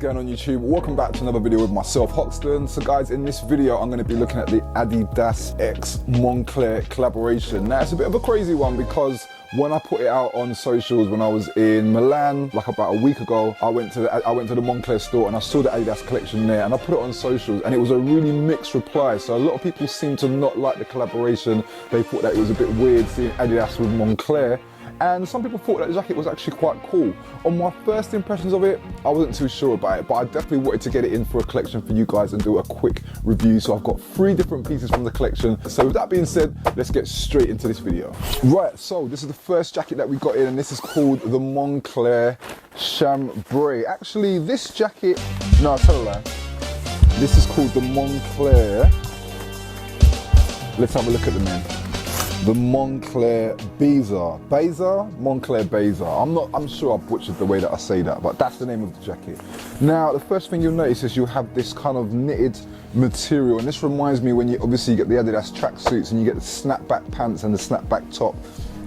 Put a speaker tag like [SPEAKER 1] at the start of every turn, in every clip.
[SPEAKER 1] going on YouTube? Welcome back to another video with myself, Hoxton. So guys, in this video I'm going to be looking at the Adidas x Moncler collaboration. Now it's a bit of a crazy one because when I put it out on socials when I was in Milan, like about a week ago, I went to the Moncler store and I saw the Adidas collection there and I put it on socials and it was a really mixed reply. So a lot of people seemed to not like the collaboration. They thought that it was a bit weird seeing Adidas with Moncler. And some people thought that the jacket was actually quite cool. On my first impressions of it, I wasn't too sure about it, but I definitely wanted to get it in for a collection for you guys and do a quick review. So I've got 3 different pieces from the collection. So with that being said, let's get straight into this video. Right, so this is the first jacket that we got in and this is called the Moncler Chambray. Actually, this jacket, no, I'll tell a lie. This is called the Moncler. Let's have a look at the name. The Moncler Moncler Beza. I'm sure I butchered the way that I say that, but that's the name of the jacket. Now, the first thing you'll notice is you'll have this kind of knitted material, and this reminds me when you obviously get the Adidas tracksuits and you get the snapback pants and the snapback top.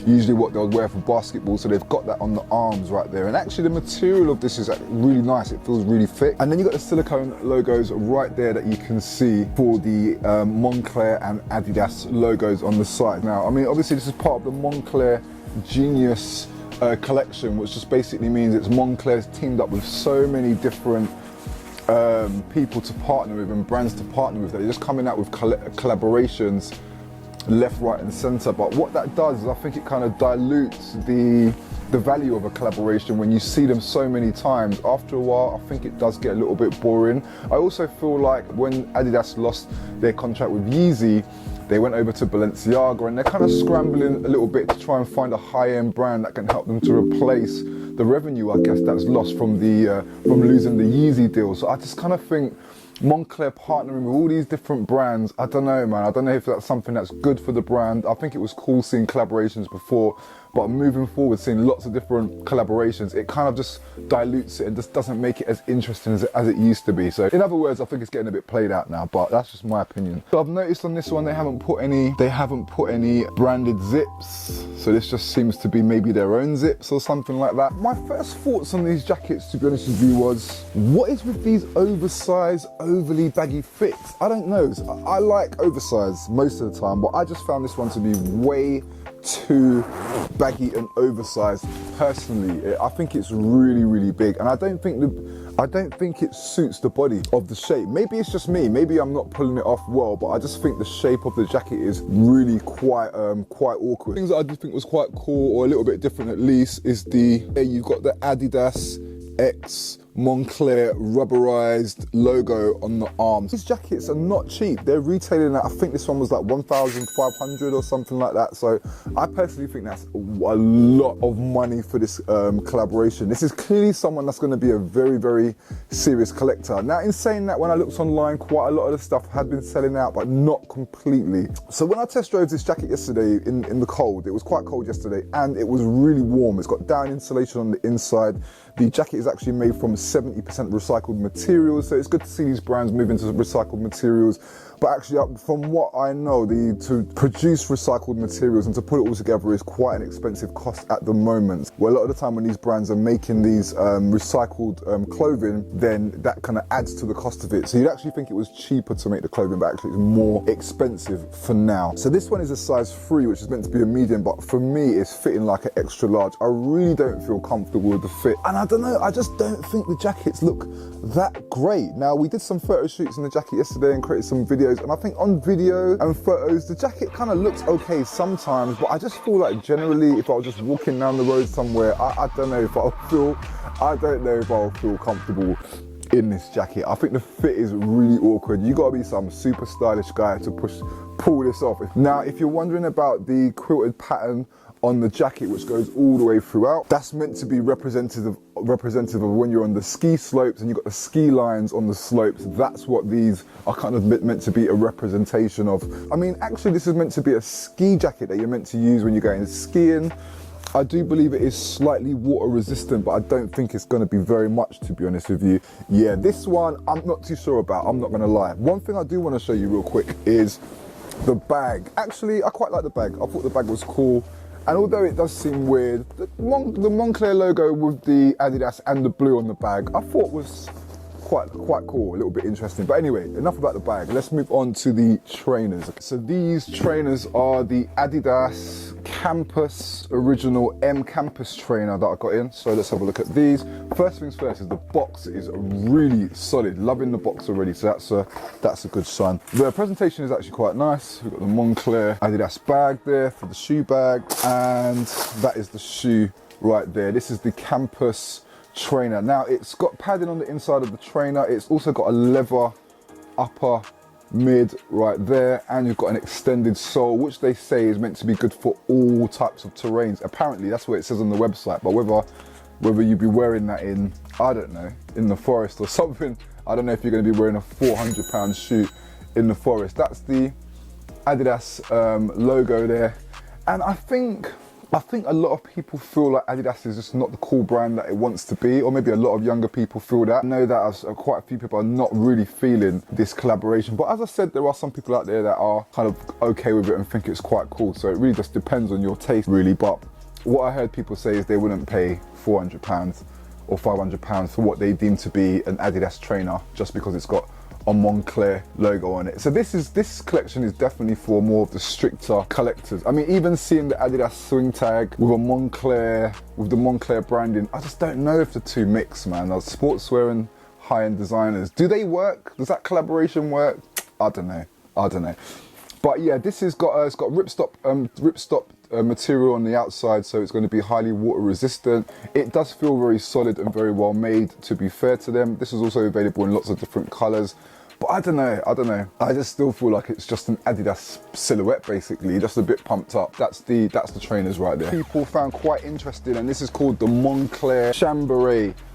[SPEAKER 1] Usually what they'll wear for basketball, so they've got that on the arms right there. And actually the material of this is really nice, it feels really thick. And then you've got the silicone logos right there that you can see for the Moncler and Adidas logos on the side. Now, I mean, obviously this is part of the Moncler Genius collection, which just basically means it's Moncler's teamed up with so many different people to partner with and brands to partner with that they're just coming out with collaborations left, right and center. But what that does is I think it kind of dilutes the value of a collaboration when you see them so many times. After a while, I think it does get a little bit boring. I also feel like when Adidas lost their contract with Yeezy, they went over to Balenciaga and they're kind of scrambling a little bit to try and find a high-end brand that can help them to replace the revenue, I guess, that's lost from losing the Yeezy deal. So I just kind of think Moncler partnering with all these different brands, I don't know, man. I don't know if that's something that's good for the brand. I think it was cool seeing collaborations before, but moving forward, seeing lots of different collaborations, it kind of just dilutes it and just doesn't make it as interesting as it used to be. So in other words, I think it's getting a bit played out now, but that's just my opinion. So I've noticed on this one, they haven't put any branded zips. So this just seems to be maybe their own zips or something like that. My first thoughts on these jackets, to be honest with you, was what is with these oversized, overly baggy fits? I don't know. I like oversized most of the time, but I just found this one to be way too baggy and oversized. Personally, I think it's really, really big, and I don't think it suits the body of the shape. Maybe it's just me. Maybe I'm not pulling it off well, but I just think the shape of the jacket is really quite awkward. Things that I did think was quite cool, or a little bit different at least, is you've got the Adidas x Moncler rubberized logo on the arms. These jackets are not cheap. They're retailing at, I think this one was like 1,500 or something like that. So I personally think that's a lot of money for this collaboration. This is clearly someone that's going to be a very, very serious collector. Now, in saying that, when I looked online, quite a lot of the stuff had been selling out, but not completely. So when I test drove this jacket yesterday in the cold, it was quite cold yesterday, and it was really warm. It's got down insulation on the inside. The jacket is actually made from 70% recycled materials, so it's good to see these brands move into recycled materials. But actually, from what I know, to produce recycled materials and to put it all together is quite an expensive cost at the moment. Well, a lot of the time when these brands are making these recycled clothing, then that kind of adds to the cost of it. So you'd actually think it was cheaper to make the clothing, but actually it's more expensive for now. So this one is a size 3, which is meant to be a medium, but for me, it's fitting like an extra large. I really don't feel comfortable with the fit. And I don't know, I just don't think the jackets look that great. Now, we did some photo shoots in the jacket yesterday and created some videos, and I think on video and photos the jacket kind of looks okay sometimes, but I just feel like generally if I was just walking down the road somewhere, I don't know if I'll feel comfortable in this jacket. I think the fit is really awkward. You gotta be some super stylish guy to pull this off. Now, if you're wondering about the quilted pattern on the jacket, which goes all the way throughout, that's meant to be representative of when you're on the ski slopes and you've got the ski lines on the slopes. That's what these are kind of meant to be a representation of. I mean, actually this is meant to be a ski jacket that you're meant to use when you're going skiing. I do believe it is slightly water resistant, but I don't think it's going to be very much, to be honest with you. Yeah, this one I'm not too sure about, I'm not going to lie. One thing I do want to show you real quick is the bag. Actually, I quite like the bag. I thought the bag was cool. And although it does seem weird, the Moncler logo with the Adidas and the blue on the bag, I thought was quite cool, a little bit interesting. But anyway, enough about the bag. Let's move on to the trainers. So these trainers are the Adidas Campus Original M Campus trainer that I got in. So let's have a look at these. First things first is the box is really solid. Loving the box already, so that's a good sign. The presentation is actually quite nice. We've got the Moncler Adidas bag there for the shoe bag, and that is the shoe right there. This is the Campus trainer. Now it's got padding on the inside of the trainer. It's also got a leather upper mid right there, and you've got an extended sole, which they say is meant to be good for all types of terrains. Apparently that's what it says on the website, but whether you'd be wearing that in, I don't know, in the forest or something, I don't know if you're going to be wearing a 400-pound shoe in the forest. That's the Adidas logo there, and I think a lot of people feel like Adidas is just not the cool brand that it wants to be, or maybe a lot of younger people feel that. I know that quite a few people are not really feeling this collaboration, but as I said, there are some people out there that are kind of okay with it and think it's quite cool, so it really just depends on your taste really. But what I heard people say is they wouldn't pay £400 or £500 for what they deem to be an Adidas trainer just because it's got a Moncler logo on it. So this collection is definitely for more of the stricter collectors. I mean, even seeing the Adidas swing tag with the Moncler branding, I just don't know if the two mix, man. Sportswear and high-end designers, do they work? Does that collaboration work? I don't know. But yeah, this has got it's got ripstop material on the outside, so it's going to be highly water resistant. It does feel very solid and very well made, to be fair to them. This is also available in lots of different colors. But I don't know. I just still feel like it's just an Adidas silhouette, basically, just a bit pumped up. That's the trainers right there. People found quite interesting, and this is called the Moncler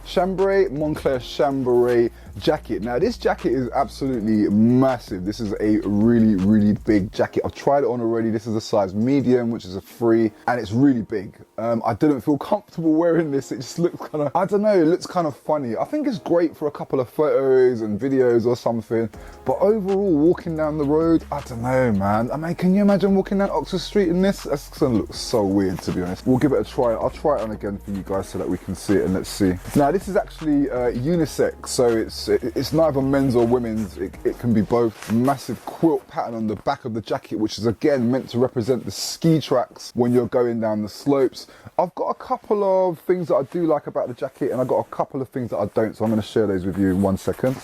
[SPEAKER 1] Moncler Chambray jacket. Now this jacket is absolutely massive. This is a really big jacket. I've tried it on already. This is a size medium, which is a free, and it's really big. I didn't feel comfortable wearing this. It just looks kind of, I don't know, it looks kind of funny. I think it's great for a couple of photos and videos or something, but overall walking down the road, I don't know, man. I mean, can you imagine walking down Oxford Street in this? That's gonna look so weird, to be honest. We'll give it a try. I'll try it on again for you guys so that we can see it, and let's see. Now this is actually unisex, so it's neither men's or women's. It can be both. Massive quilt pattern on the back of the jacket, which is again meant to represent the ski tracks when you're going down the slopes. I've got a couple of things that I do like about the jacket, and I've got a couple of things that I don't, so I'm going to share those with you in 1 second.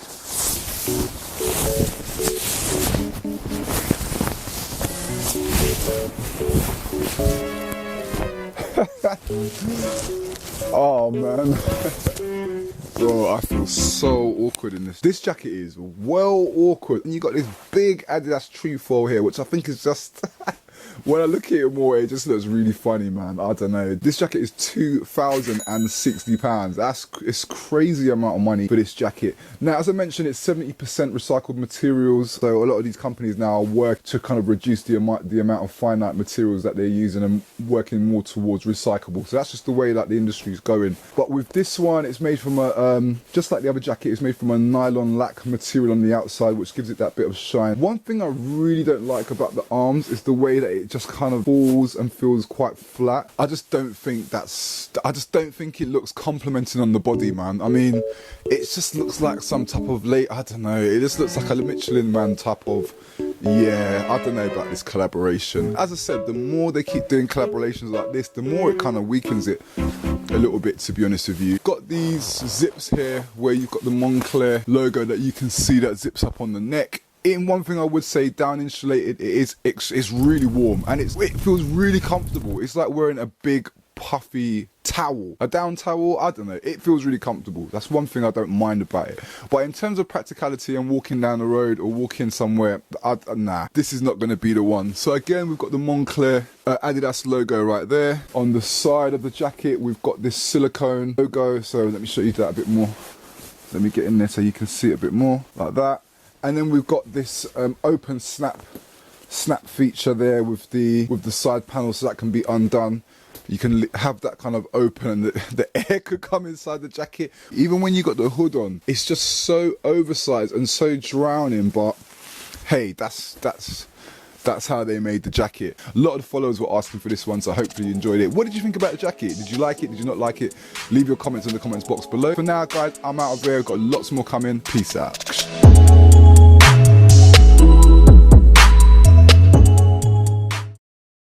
[SPEAKER 1] Oh man. Bro, I feel so awkward in this. This jacket is well awkward. And you got this big Adidas trefoil here, which I think is just, when I look at it more, it just looks really funny, man. I don't know. This jacket is £2,060. It's crazy amount of money for this jacket. Now, as I mentioned, it's 70% recycled materials. So a lot of these companies now work to kind of reduce the amount of finite materials that they're using and working more towards recyclable. So that's just the way that the industry is going. But with this one, it's made from a, just like the other jacket, it's made from a nylon lac material on the outside, which gives it that bit of shine. One thing I really don't like about the arms is the way that it just kind of falls and feels quite flat. I just don't think it looks complimenting on the body, man. I mean, it just looks like some type of I don't know, it just looks like a Michelin man type of, yeah, I don't know about this collaboration. As I said, the more they keep doing collaborations like this, the more it kind of weakens it a little bit, to be honest with you. Got these zips here where you've got the Moncler logo that you can see that zips up on the neck. In one thing I would say, down insulated, it's really warm, and it feels really comfortable. It's like wearing a big puffy towel, a down towel. I don't know, it feels really comfortable. That's one thing I don't mind about it. But in terms of practicality and walking down the road or walking somewhere, nah, this is not going to be the one. So again, we've got the Moncler Adidas logo right there. On the side of the jacket, we've got this silicone logo. So let me show you that a bit more. Let me get in there so you can see it a bit more, like that. And then we've got this open snap feature there with the side panel, so that can be undone. You can have that kind of open, and the air could come inside the jacket. Even when you got the hood on, it's just so oversized and so drowning. But hey, that's That's how they made the jacket. A lot of the followers were asking for this one, so hopefully you enjoyed it. What did you think about the jacket? Did you like it? Did you not like it? Leave your comments in the comments box below. For now, guys, I'm out of here. I've got lots more coming. Peace out.